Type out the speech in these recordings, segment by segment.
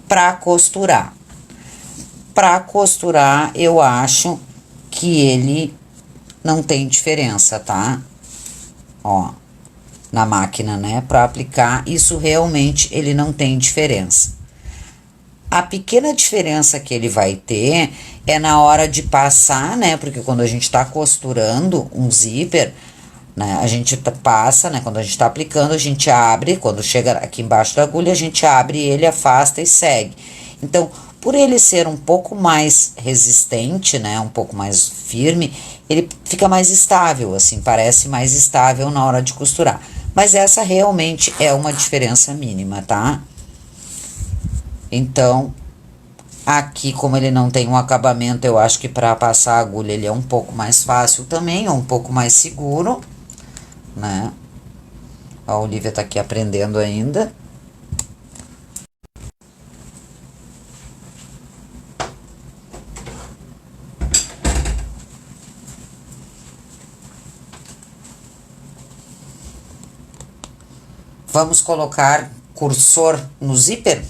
para costurar. Para costurar, eu acho que ele não tem diferença, tá? Ó, na máquina, né? Para aplicar, isso realmente ele não tem diferença. A pequena diferença que ele vai ter é na hora de passar, né? Porque quando a gente tá costurando um zíper, né? A gente passa, né? Quando a gente tá aplicando, a gente abre. Quando chega aqui embaixo da agulha, a gente abre ele, afasta e segue. Então, por ele ser um pouco mais resistente, né? Um pouco mais firme, ele fica mais estável, assim, parece mais estável na hora de costurar. Mas essa realmente é uma diferença mínima, tá? Então, aqui, como ele não tem um acabamento, eu acho que para passar a agulha ele é um pouco mais fácil também, é um pouco mais seguro, né? A Olivia tá aqui aprendendo ainda. Vamos colocar cursor no zíper?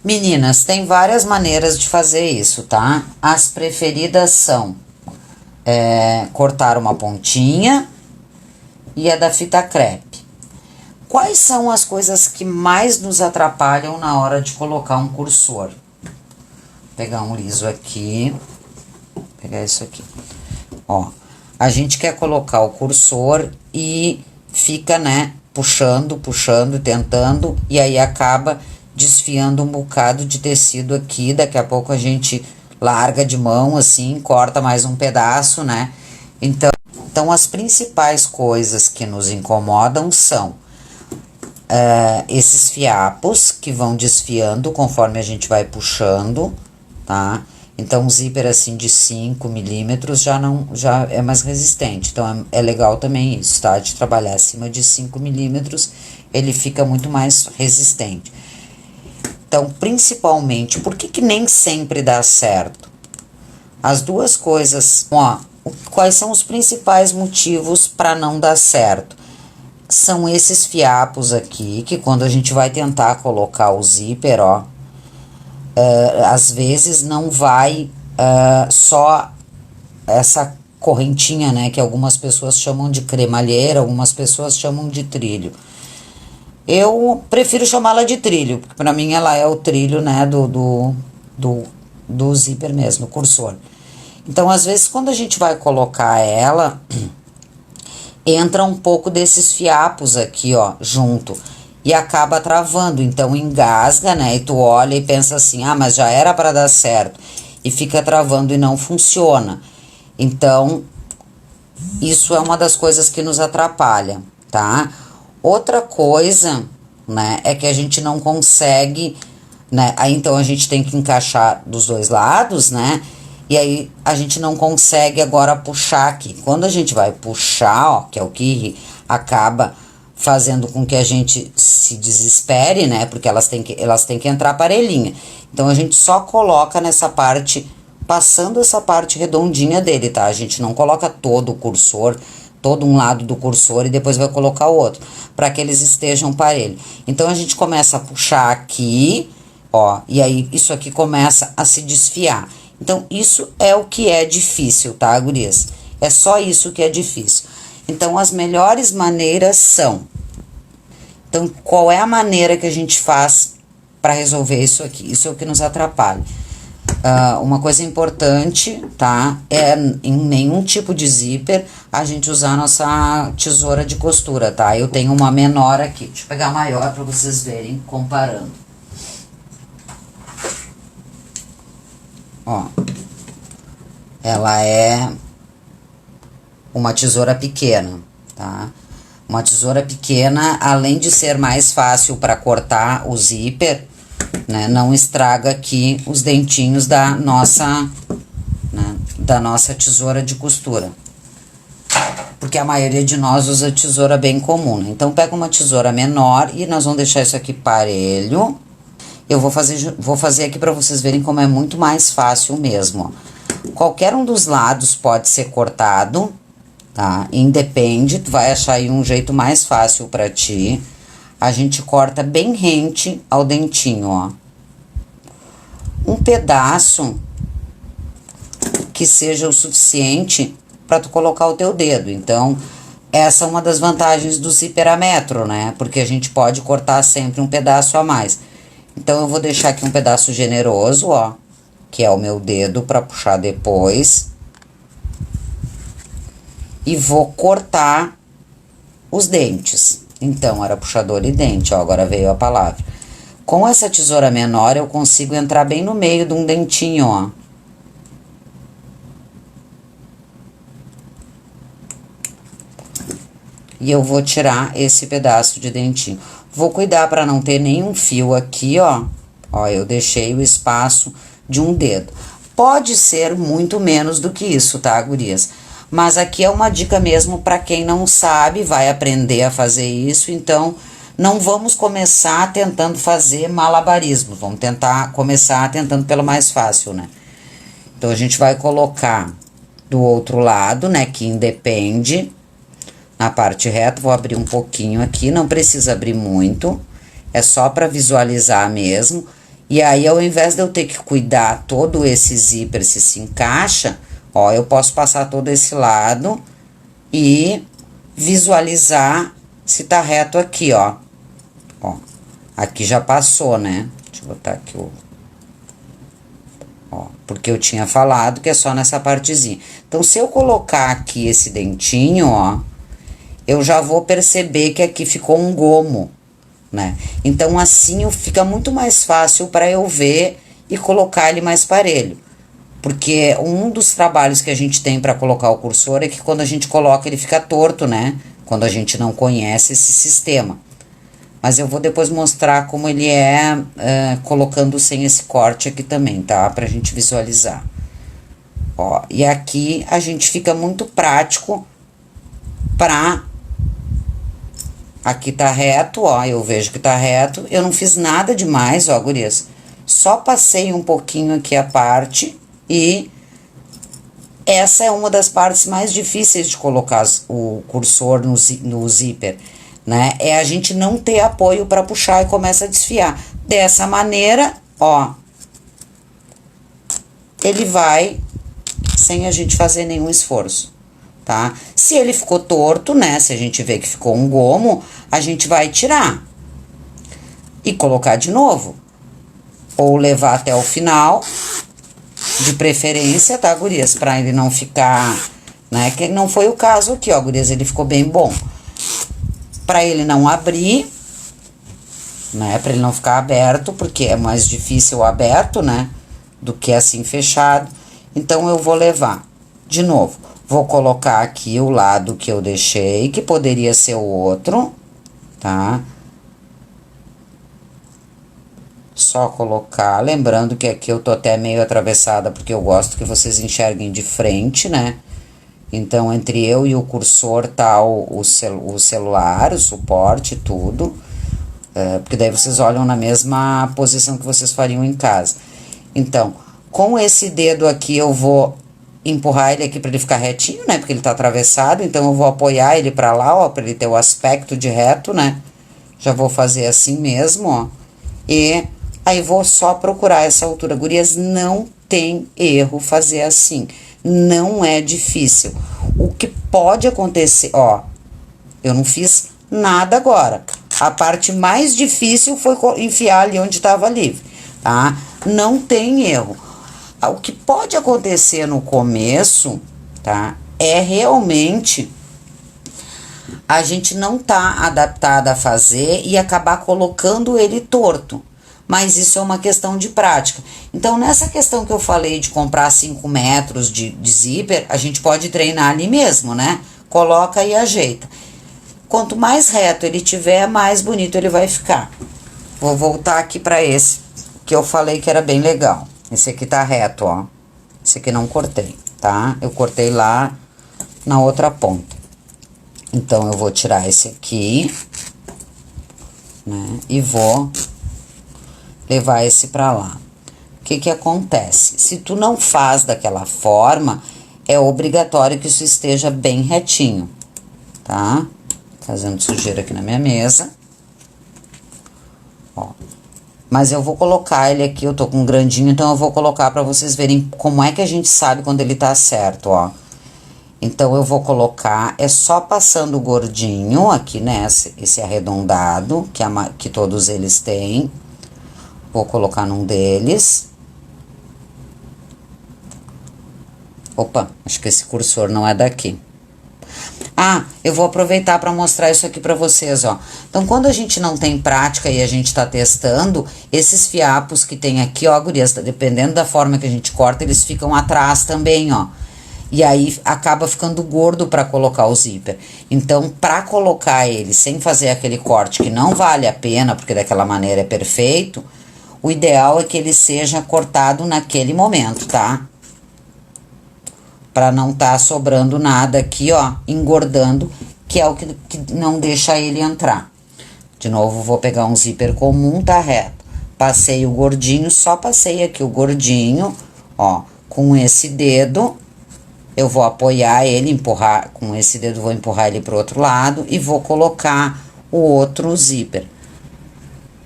Meninas, tem várias maneiras de fazer isso, tá? As preferidas são cortar uma pontinha e a da fita crepe. Quais são as coisas que mais nos atrapalham na hora de colocar um cursor? Vou pegar um liso aqui, vou pegar isso aqui. Ó, a gente quer colocar o cursor e fica, né, puxando, tentando, e aí acaba desfiando um bocado de tecido aqui. Daqui a pouco a gente larga de mão, assim, corta mais um pedaço, né? Então as principais coisas que nos incomodam são esses fiapos que vão desfiando conforme a gente vai puxando, tá? Então, um zíper assim de 5 milímetros já é mais resistente. Então, é legal também isso, tá? De trabalhar acima de 5 milímetros, ele fica muito mais resistente. Então, principalmente, por que nem sempre dá certo? As duas coisas, ó, quais são os principais motivos para não dar certo? São esses fiapos aqui, que quando a gente vai tentar colocar o zíper, ó, às vezes não vai só essa correntinha, né, que algumas pessoas chamam de cremalheira, algumas pessoas chamam de trilho. Eu prefiro chamá-la de trilho, porque para mim ela é o trilho, né, do zíper mesmo, do cursor. Então, às vezes, quando a gente vai colocar ela, entra um pouco desses fiapos aqui, ó, junto. E acaba travando, então engasga, né? E tu olha e pensa assim, ah, mas já era para dar certo. E fica travando e não funciona. Então, isso é uma das coisas que nos atrapalha, tá? Outra coisa, né, é que a gente não consegue, né? Aí então a gente tem que encaixar dos dois lados, né? E aí a gente não consegue agora puxar aqui. Quando a gente vai puxar, ó, que é o que acaba fazendo com que a gente se desespere, né? Porque elas têm que entrar parelhinha. Então, a gente só coloca nessa parte, passando essa parte redondinha dele, tá? A gente não coloca todo o cursor, todo um lado do cursor e depois vai colocar o outro, para que eles estejam parelho. Então, a gente começa a puxar aqui, ó, e aí isso aqui começa a se desfiar. Então, isso é o que é difícil, tá, gurias? É só isso que é difícil. Então, as melhores maneiras são... Então, qual é a maneira que a gente faz para resolver isso aqui? Isso é o que nos atrapalha. Uma coisa importante, tá? É em nenhum tipo de zíper a gente usar a nossa tesoura de costura, tá? Eu tenho uma menor aqui. Deixa eu pegar a maior para vocês verem comparando. Ó. Ela é uma tesoura pequena, tá? Uma tesoura pequena, além de ser mais fácil para cortar o zíper, né, não estraga aqui os dentinhos da nossa, né, tesoura de costura. Porque a maioria de nós usa tesoura bem comum, né? Então, pega uma tesoura menor e nós vamos deixar isso aqui parelho. Eu vou fazer aqui para vocês verem como é muito mais fácil mesmo, ó. Qualquer um dos lados pode ser cortado, tá? Independe, tu vai achar aí um jeito mais fácil pra ti. a gente corta bem rente ao dentinho, ó. Um pedaço que seja o suficiente para tu colocar o teu dedo. Então, essa é uma das vantagens do zíper a metro, né? Porque a gente pode cortar sempre um pedaço a mais. Então, eu vou deixar aqui um pedaço generoso, ó, que é o meu dedo para puxar depois. E vou cortar os dentes. Então, era puxador e dente, ó, agora veio a palavra. Com essa tesoura menor, eu consigo entrar bem no meio de um dentinho, ó. E eu vou tirar esse pedaço de dentinho. Vou cuidar para não ter nenhum fio aqui, ó. Ó, eu deixei o espaço de um dedo. Pode ser muito menos do que isso, tá, gurias? Mas aqui é uma dica mesmo para quem não sabe, vai aprender a fazer isso. Então, não vamos começar tentando fazer malabarismo. Vamos tentar começar tentando pelo mais fácil, né? Então, a gente vai colocar do outro lado, né, que independe. Na parte reta, vou abrir um pouquinho aqui, não precisa abrir muito, é só para visualizar mesmo. E aí, ao invés de eu ter que cuidar todo esse zíper se encaixa, ó, eu posso passar todo esse lado e visualizar se tá reto aqui, ó. Ó, aqui já passou, né? Deixa eu botar aqui o... Ó, porque eu tinha falado que é só nessa partezinha. Então, se eu colocar aqui esse dentinho, ó, eu já vou perceber que aqui ficou um gomo, né? Então, assim fica muito mais fácil para eu ver e colocar ele mais parelho. Porque um dos trabalhos que a gente tem para colocar o cursor é que quando a gente coloca ele fica torto, né? Quando a gente não conhece esse sistema. Mas eu vou depois mostrar como ele é colocando sem esse corte aqui também, tá? Pra gente visualizar. Ó, e aqui a gente fica muito prático pra... Aqui tá reto, ó, eu vejo que tá reto. Eu não fiz nada demais, ó, gurias. Só passei um pouquinho aqui a parte e essa é uma das partes mais difíceis de colocar o cursor no zíper, né? É a gente não ter apoio para puxar e começa a desfiar. Dessa maneira, ó, ele vai sem a gente fazer nenhum esforço, tá? Se ele ficou torto, né? Se a gente vê que ficou um gomo, a gente vai tirar e colocar de novo. Ou levar até o final, de preferência, tá, gurias? Pra ele não ficar, né? Que não foi o caso aqui, ó, gurias, ele ficou bem bom. Pra ele não abrir, né? Pra ele não ficar aberto, porque é mais difícil aberto, né? Do que assim fechado. Então, eu vou levar de novo. Vou colocar aqui o lado que eu deixei, que poderia ser o outro, tá? Só colocar, lembrando que aqui eu tô até meio atravessada, porque eu gosto que vocês enxerguem de frente, né? Então, entre eu e o cursor tá o celular, o suporte, tudo. Porque daí vocês olham na mesma posição que vocês fariam em casa. Então, com esse dedo aqui eu vou empurrar ele aqui para ele ficar retinho, né? Porque ele tá atravessado, então eu vou apoiar ele para lá, ó, para ele ter o aspecto de reto, né? Já vou fazer assim mesmo, ó. E aí vou só procurar essa altura. Gurias, não tem erro fazer assim. Não é difícil. O que pode acontecer, ó, eu não fiz nada agora. A parte mais difícil foi enfiar ali onde estava livre, tá? Não tem erro. O que pode acontecer no começo, tá? É realmente a gente não tá adaptada a fazer e acabar colocando ele torto. Mas isso é uma questão de prática. Então, nessa questão que eu falei de comprar 5 metros de zíper, a gente pode treinar ali mesmo, né? Coloca e ajeita. Quanto mais reto ele tiver, mais bonito ele vai ficar. Vou voltar aqui para esse, que eu falei que era bem legal. Esse aqui tá reto, ó. Esse aqui não cortei, tá? Eu cortei lá na outra ponta. Então, eu vou tirar esse aqui, né? E vou levar esse pra lá. O que que acontece? Se tu não faz daquela forma, é obrigatório que isso esteja bem retinho, tá? Fazendo sujeira aqui na minha mesa. ó. Mas eu vou colocar ele aqui, eu tô com um grandinho, então eu vou colocar pra vocês verem como é que a gente sabe quando ele tá certo, ó. Então, eu vou colocar, é só passando o gordinho aqui, né, esse arredondado, que todos eles têm. Vou colocar num deles. Opa, acho que esse cursor não é daqui. Ah, eu vou aproveitar para mostrar isso aqui para vocês, ó. Então, quando a gente não tem prática e a gente tá testando, esses fiapos que tem aqui, ó, gurias, dependendo da forma que a gente corta, eles ficam atrás também, ó. E aí acaba ficando gordo para colocar o zíper. Então, para colocar ele sem fazer aquele corte que não vale a pena, porque daquela maneira é perfeito, o ideal é que ele seja cortado naquele momento, tá? Para não tá sobrando nada aqui, ó, engordando, que é o que não deixa ele entrar. De novo, vou pegar um zíper comum, tá reto. Passei o gordinho, só passei aqui o gordinho, ó, com esse dedo. Eu vou apoiar ele, empurrar, com esse dedo vou empurrar ele pro outro lado e vou colocar o outro zíper.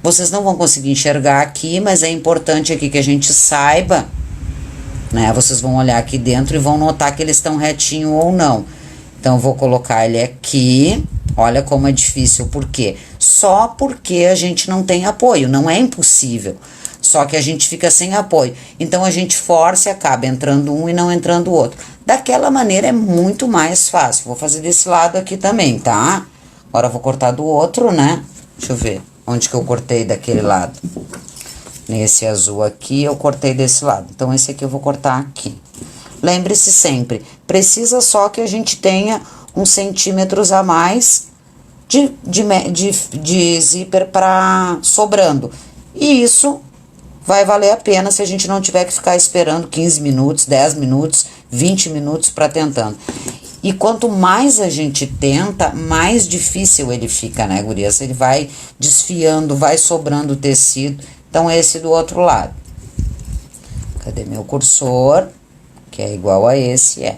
Vocês não vão conseguir enxergar aqui, mas é importante aqui que a gente saiba, né? Vocês vão olhar aqui dentro e vão notar que eles estão retinho ou não. Então, eu vou colocar ele aqui. Olha como é difícil, por quê? Só porque a gente não tem apoio, não é impossível. Só que a gente fica sem apoio. Então, a gente força e acaba entrando um e não entrando o outro. Daquela maneira é muito mais fácil. Vou fazer desse lado aqui também, tá? Agora eu vou cortar do outro, né? Deixa eu ver onde que eu cortei daquele lado. Nesse azul aqui, eu cortei desse lado. Então, esse aqui eu vou cortar aqui. Lembre-se sempre, precisa só que a gente tenha uns centímetros a mais de zíper para sobrando. E isso vai valer a pena se a gente não tiver que ficar esperando 15 minutos, 10 minutos, 20 minutos para tentando. E quanto mais a gente tenta, mais difícil ele fica, né, gurias? Ele vai desfiando, vai sobrando tecido. Então, esse do outro lado. Cadê meu cursor? Que é igual a esse, é.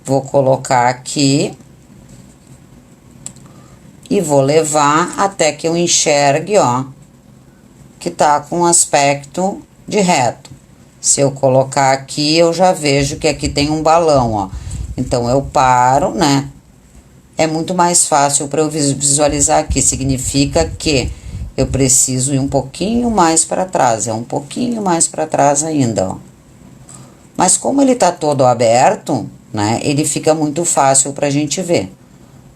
Vou colocar aqui. E vou levar até que eu enxergue, ó, que tá com aspecto de reto. Se eu colocar aqui, eu já vejo que aqui tem um balão, ó. Então, eu paro, né? É muito mais fácil para eu visualizar aqui. Significa que eu preciso ir um pouquinho mais para trás. É um pouquinho mais para trás ainda, ó. Mas como ele tá todo aberto, né? Ele fica muito fácil pra gente ver.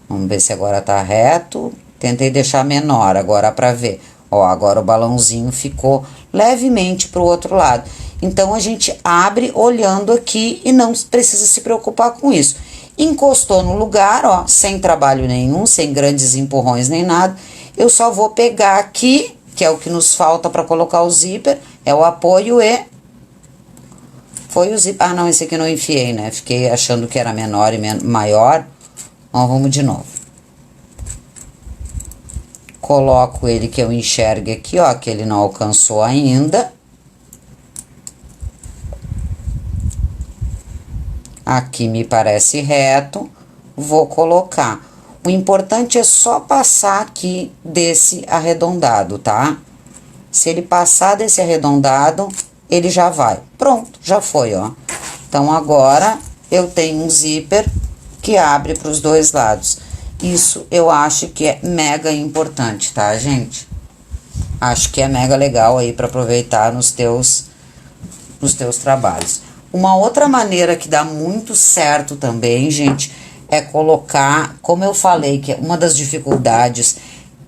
Vamos ver se agora tá reto. Tentei deixar menor agora para ver. Ó, agora o balãozinho ficou levemente pro outro lado. Então, a gente abre olhando aqui e não precisa se preocupar com isso. Encostou no lugar, ó, sem trabalho nenhum, sem grandes empurrões nem nada. Eu só vou pegar aqui, que é o que nos falta para colocar o zíper, é o apoio e... Foi o zíper... Ah, não, esse aqui eu não enfiei, né? Fiquei achando que era menor e maior. Então, vamos de novo. Coloco ele que eu enxergue aqui, ó, que ele não alcançou ainda. Aqui me parece reto. Vou colocar. O importante é só passar aqui desse arredondado, tá? Se ele passar desse arredondado, ele já vai. Pronto, já foi, ó. Então, agora eu tenho um zíper que abre para os dois lados. Isso eu acho que é mega importante, tá, gente? Acho que é mega legal aí para aproveitar nos teus trabalhos. Uma outra maneira que dá muito certo também, gente, é colocar, como eu falei, que uma das dificuldades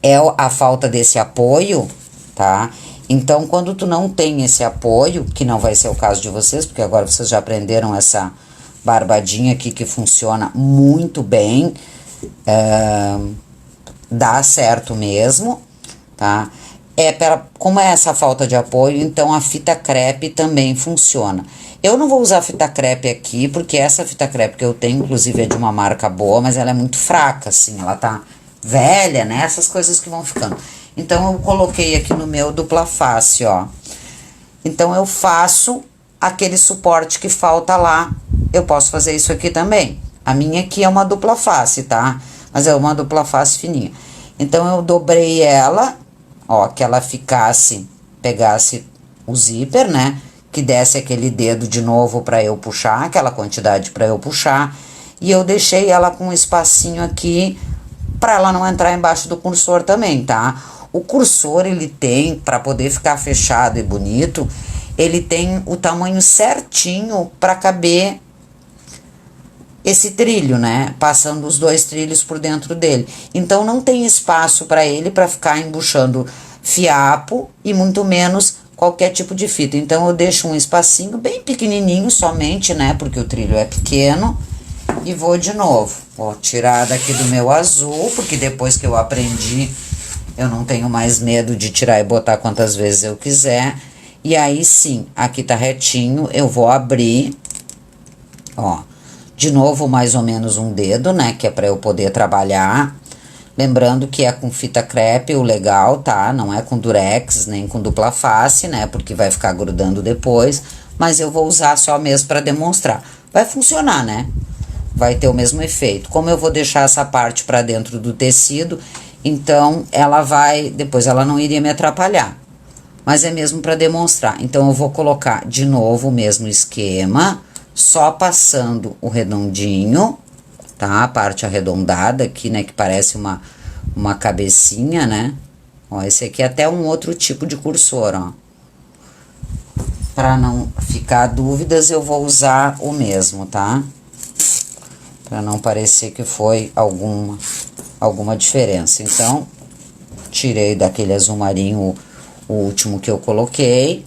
é a falta desse apoio, tá? Então, quando tu não tem esse apoio, que não vai ser o caso de vocês, porque agora vocês já aprenderam essa barbadinha aqui que funciona muito bem, dá certo mesmo, tá? Como é essa falta de apoio, então a fita crepe também funciona. Eu não vou usar fita crepe aqui, porque essa fita crepe que eu tenho, inclusive, é de uma marca boa, mas ela é muito fraca, assim, ela tá velha, né? Essas coisas que vão ficando. Então, eu coloquei aqui no meu dupla face, ó. Então, eu faço aquele suporte que falta lá. Eu posso fazer isso aqui também. A minha aqui é uma dupla face, tá? Mas é uma dupla face fininha. Então, eu dobrei ela, ó, que ela ficasse, pegasse o zíper, né? Que desse aquele dedo de novo para eu puxar, aquela quantidade para eu puxar. E eu deixei ela com um espacinho aqui para ela não entrar embaixo do cursor também, tá? O cursor, ele tem, para poder ficar fechado e bonito, ele tem o tamanho certinho para caber esse trilho, né? Passando os dois trilhos por dentro dele. Então não tem espaço para ele para ficar embuchando fiapo e muito menos qualquer tipo de fita. Então eu deixo um espacinho bem pequenininho somente, né? Porque o trilho é pequeno. E vou de novo. Vou tirar daqui do meu azul, porque depois que eu aprendi, eu não tenho mais medo de tirar e botar quantas vezes eu quiser. E aí sim, aqui tá retinho, eu vou abrir, ó. De novo, mais ou menos um dedo, né? Que é pra eu poder trabalhar. Lembrando que é com fita crepe, o legal, tá? Não é com durex, nem com dupla face, né? Porque vai ficar grudando depois. Mas eu vou usar só mesmo pra demonstrar. Vai funcionar, né? Vai ter o mesmo efeito. Como eu vou deixar essa parte pra dentro do tecido, então ela vai... Depois ela não iria me atrapalhar. Mas é mesmo pra demonstrar. Então eu vou colocar de novo o mesmo esquema... Só passando o redondinho, tá? A parte arredondada aqui, né? Que parece uma cabecinha, né? Ó, esse aqui é até um outro tipo de cursor, ó. Pra não ficar dúvidas, eu vou usar o mesmo, tá? Pra não parecer que foi alguma diferença. Então, tirei daquele azul marinho o último que eu coloquei.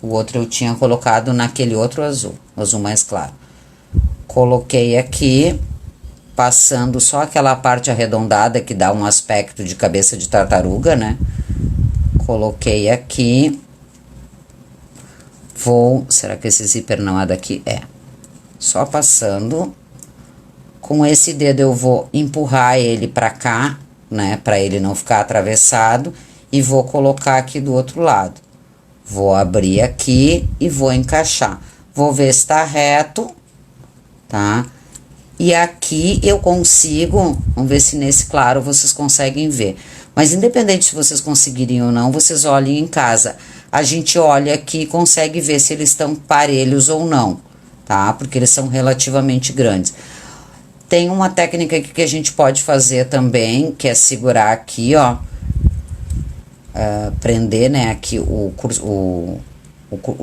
O outro eu tinha colocado naquele outro azul mais claro. Coloquei aqui, passando só aquela parte arredondada que dá um aspecto de cabeça de tartaruga, né? Coloquei aqui. Será que esse zíper não é daqui? É. Só passando. Com esse dedo eu vou empurrar ele pra cá, né? Pra ele não ficar atravessado. E vou colocar aqui do outro lado. Vou abrir aqui e vou encaixar. Vou ver se tá reto, tá? E aqui eu consigo, vamos ver se nesse claro vocês conseguem ver. Mas independente se vocês conseguirem ou não, vocês olhem em casa. A gente olha aqui e consegue ver se eles estão parelhos ou não, tá? Porque eles são relativamente grandes. Tem uma técnica aqui que a gente pode fazer também, que é segurar aqui, ó. Prender, né, aqui o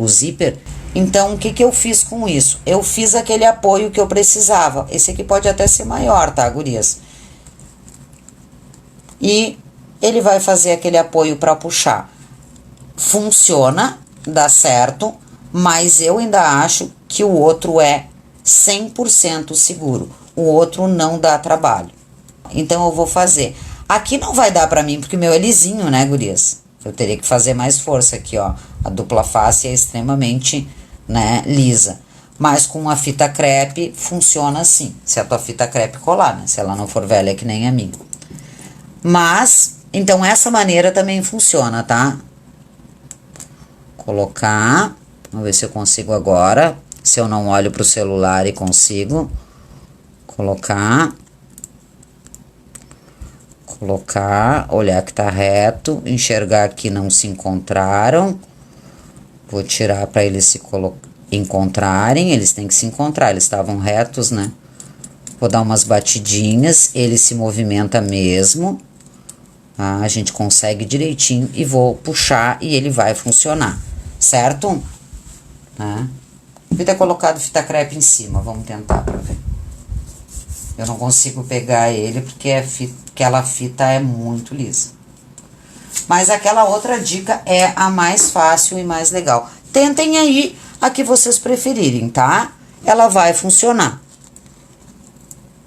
zíper. Então, o que que eu fiz com isso? Eu fiz aquele apoio que eu precisava. Esse aqui pode até ser maior, tá, gurias? E ele vai fazer aquele apoio para puxar. Funciona, dá certo, mas eu ainda acho que o outro é 100% seguro. O outro não dá trabalho. Então, eu vou fazer... Aqui não vai dar pra mim, porque o meu é lisinho, né, gurias? Eu teria que fazer mais força aqui, ó. A dupla face é extremamente, né, lisa. Mas com a fita crepe funciona assim. Se a tua fita crepe colar, né? Se ela não for velha que nem a minha. Mas, então essa maneira também funciona, tá? Colocar. Vamos ver se eu consigo agora. Se eu não olho pro celular e consigo. Colocar, olhar que tá reto, enxergar que não se encontraram. Vou tirar para eles se encontrarem, eles têm que se encontrar, eles estavam retos, né? Vou dar umas batidinhas, ele se movimenta mesmo. Tá? A gente consegue direitinho e vou puxar e ele vai funcionar, certo? Tá? Devia ter colocado fita crepe em cima, vamos tentar para ver. Eu não consigo pegar ele porque aquela fita é muito lisa. Mas aquela outra dica é a mais fácil e mais legal. Tentem aí a que vocês preferirem, tá? Ela vai funcionar.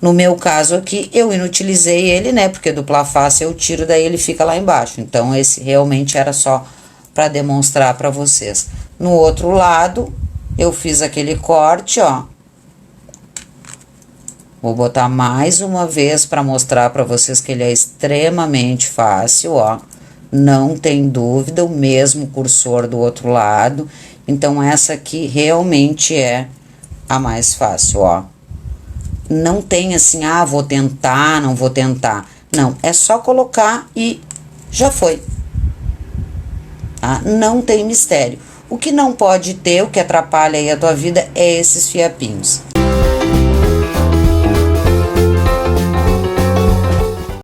No meu caso aqui, eu inutilizei ele, né? Porque dupla face eu tiro, daí ele fica lá embaixo. Então, esse realmente era só para demonstrar para vocês. No outro lado, eu fiz aquele corte, ó. Vou botar mais uma vez para mostrar para vocês que ele é extremamente fácil, ó. Não tem dúvida, o mesmo cursor do outro lado. Então, essa aqui realmente é a mais fácil, ó. Não tem assim, ah, vou tentar, não vou tentar. Não, é só colocar e já foi. tá? Não tem mistério. O que não pode ter, o que atrapalha aí a tua vida é esses fiapinhos.